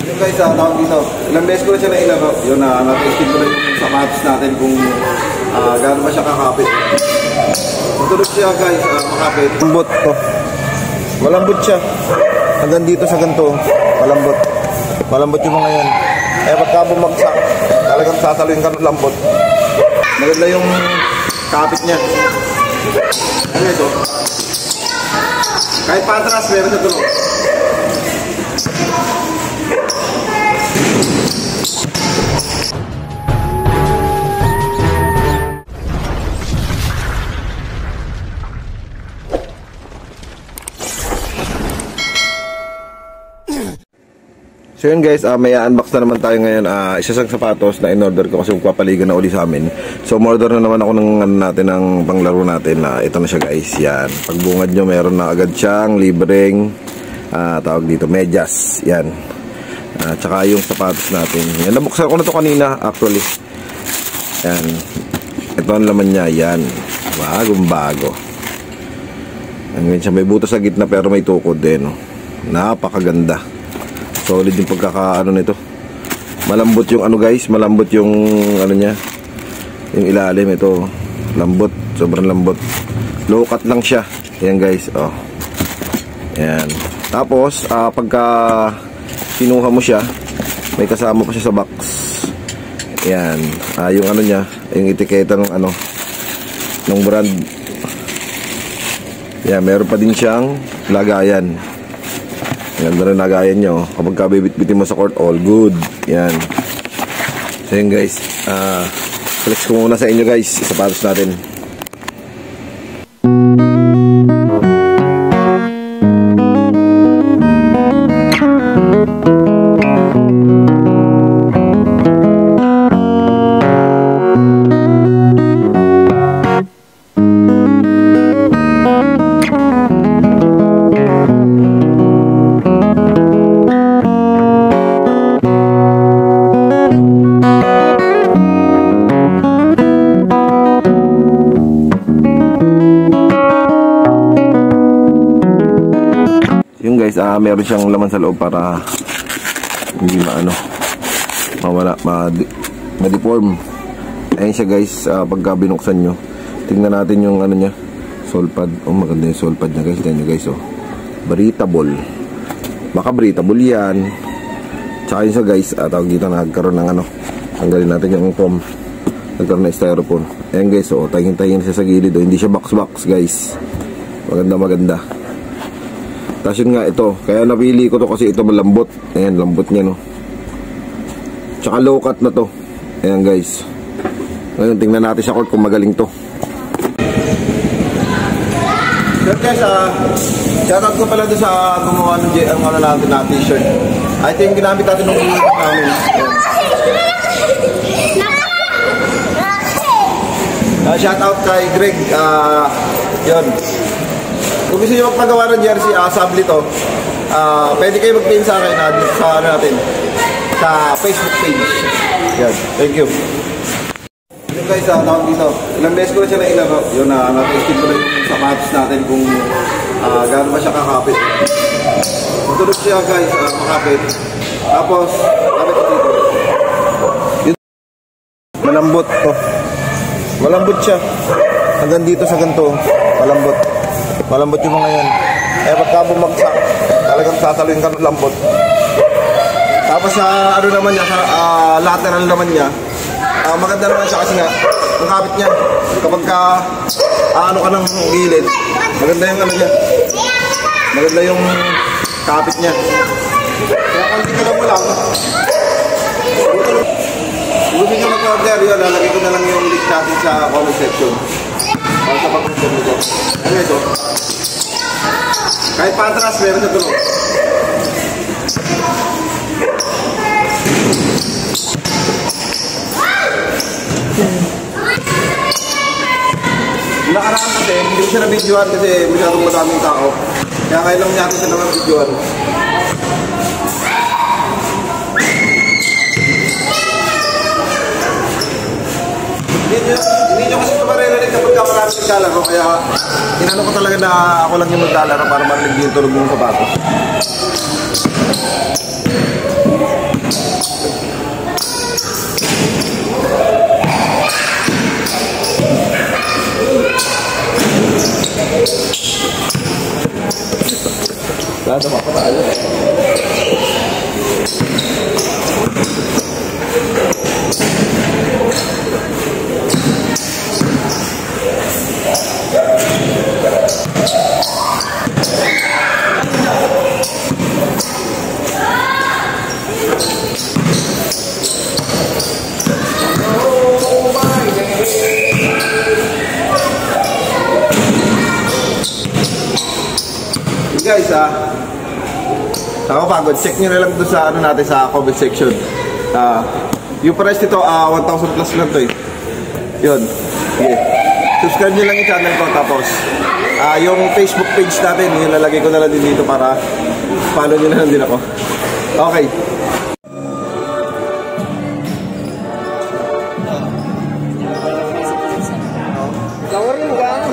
Yung guys, tawag dito. Ilang beses ko na siya nailaro. Yun na, na-testing ko na yung sapatos natin kung gaano ba siya kakapit. Matulog siya guys, makapit. Malambot to. Malambot siya. Hanggang dito sa ganito, malambot. Malambot yung mga yan. Eh pagka bumagsak, talagang sasaluin ka ng lambot. Maganda yung kapit niya. Ano ito? Kahit patras, meron sa tulog. So yun guys, may unbox na naman tayo ngayon. Isasang sapatos na in-order ko kasi magpapaligan na uli sa amin. So umorder na naman ako ng natin ng panglaro natin. Ito na siya guys, yan. Pagbungad nyo, meron na agad siyang libreng tawag dito, medyas. Yan. Tsaka yung sapatos natin. Yan, nabuksan ko na to kanina actually. Yan. Ito ang laman niya, yan. Bagong bago. Yan siya, may butas sa gitna pero may tukod din. Napakaganda. Solid yung pagkakaano nito. Malambot yung ano guys, malambot yung ano niya. Yung ilalim ito, lambot, sobrang lambot. Low cut lang siya. Ayan guys, oh. Ayan. Tapos, pagka kinuha mo siya, may kasama pa siya sa box. Ayan. Yung ano niya, yung etiketa ng ano, ng brand. Ayan, meron pa din siyang lagayan. Ganda rin nagayan nyo. Kapag kabibit-bitin mo sa court, all good. Yan. So yun guys. Flex ko muna sa inyo guys. Sapatos natin. Meron siyang laman sa loob para hindi mawala, ma-deform. Ayan siya guys, pagka binuksan nyo, tingnan natin yung ano nya, sole pad. Oh, maganda yung sole pad nya guys. Tingnan nyo guys, oh, breathable. Baka breathable yan. Tsaka yun siya guys, tawag dito, nagkaroon ng ano, tanggalin natin yung foam, nagkaroon ng styrofoam. Ayan guys, oh, tayong-tayong siya sa gilid, oh. Hindi siya box-box guys. Maganda. Tapos yun nga ito, kaya napili ko to kasi ito malambot. Ayan, lambot niya no. Tsaka low cut na to. Ayan guys. Ngayon, tingnan natin sa court kung magaling to. So guys, shoutout ko pala doon sa gumawa ng ano natin na t-shirt. I think ginamit natin ng ulit namin. Shoutout kay Greg. Yun. Kung gusto nyo magpagawa ng jersey, sabli to, pwede kayo mag-pin sa akin sa natin, sa Facebook page. Yan, thank you. Yun guys, tawag dito. Ilang beses ko na siya nailaro. Yun, na-testing ko na yung sapatos natin kung gaano ba siya kakapit. Matulog siya guys, makapit. Tapos, kapit ko dito. Yun, malambot to. Malambot siya. Hanggang dito sa ganito, malambot. Malambot yung mga yan. Eh pagka bumagsak, talagang sasaluin ka ng lambot. Tapos sa ano naman niya, sa lateral naman niya, maganda naman siya kasi nga, ang kapit niya. Kapag ano ka ng gilid, maganda yung ano niya. Maganda yung kapit niya. Kaya kung hindi ka lang mo lang, kung gusto nyo mag-order yun, lalagay ko na lang yung link natin sa comment section. Para sa pag-order nito. Ano ito? Kahit patras, meron sa tulog. Nakaraan kasi, hindi ko siya na-videoan kasi masyadong madaming tao. Kaya kailang niya ako siya naman videoan. Hindi nyo kasi ito maririnig kapag maraming naglalaro. Kaya inano ko talaga na ako lang yung maglalaro para marinig yung tulog ng sapatos. Guys, nakapagod. Check nyo na lang doon sa ano natin sa comment section. Yung price nito, 1,000 plus lang to eh. Yun. Okay. Subscribe nyo lang yung channel ko. Tapos, yung Facebook page natin, yung lalagay ko na lang din dito para follow nyo na lang din ako. Okay. Flower mo ba?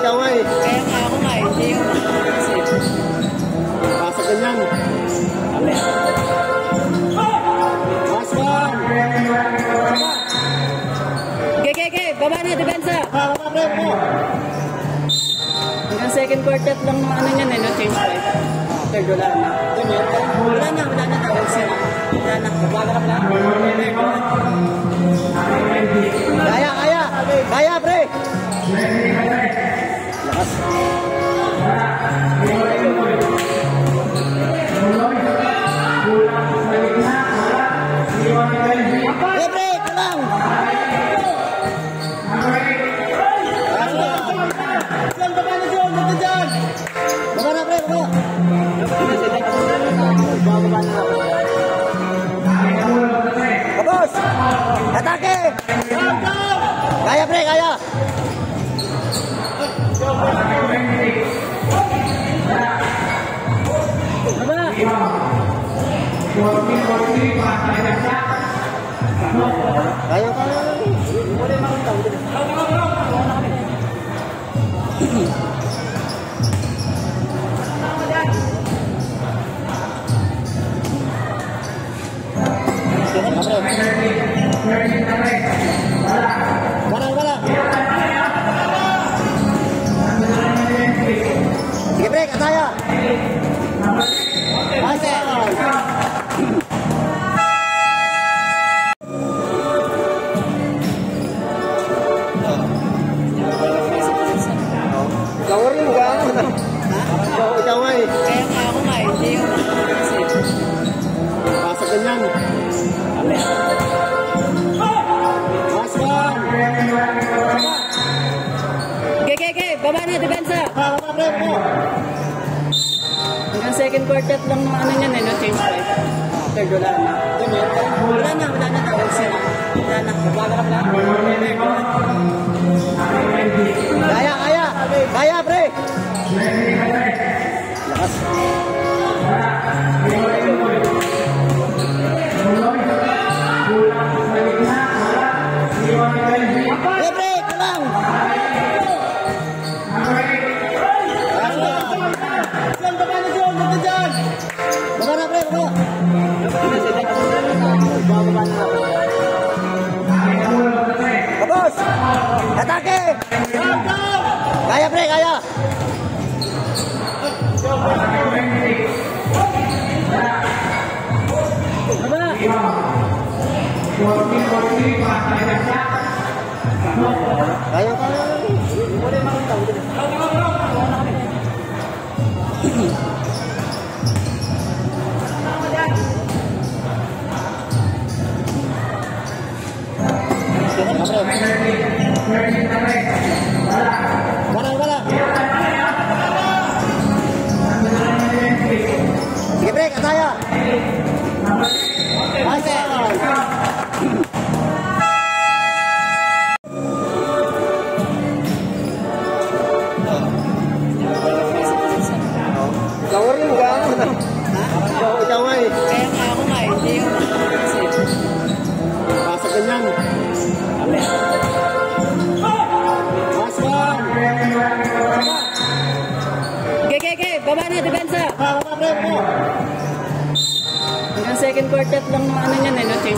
Ikaw nga eh. Kaya nga ako nga, hindi yung Pasok ganyan. Last one. Gege, baba na, depensa. Baba, bro. Hanggang second quartet lang ng ano niyan, no? Change life. Third, wala na. Wala na, tawag sila. Wala na, wala ka pala. Kaya, pre. Lakas. Pre, kulang. Diyan, baba na dyan, baba dyan. Baba na, pre, baba. Baba na. Tapos, atake. Kaya, pre, kaya. Kaya ka. Wala. Sige, break, ataya. Flower mo ba? Ikaw nga eh. Kaya nga ako nga, hindi yung Pasok ganyan. Last one. Gege, baba na, depensa. Baba, bro. Hanggang second quartet lang ng ano niyan, no? Change life. Third, wala na. Wala na, tawag sila. Wala na, wala ka pala. Kaya, pre. Lakas. Pre, kulang. Diyan, baba na dyan, baba dyan. Baba na, pre, baba. Baba na. Tapos, atake. Kaya, pre, kaya. Kaya ka. Wala. Sige, break, ataya. Flower mo ba? Ikaw nga eh. Kaya nga ako nga, hindi yung Pasok ganyan. Last one. Gege, baba na, depensa. Baba, bro. Hanggang second quartet lang ng ano niyan, no? Change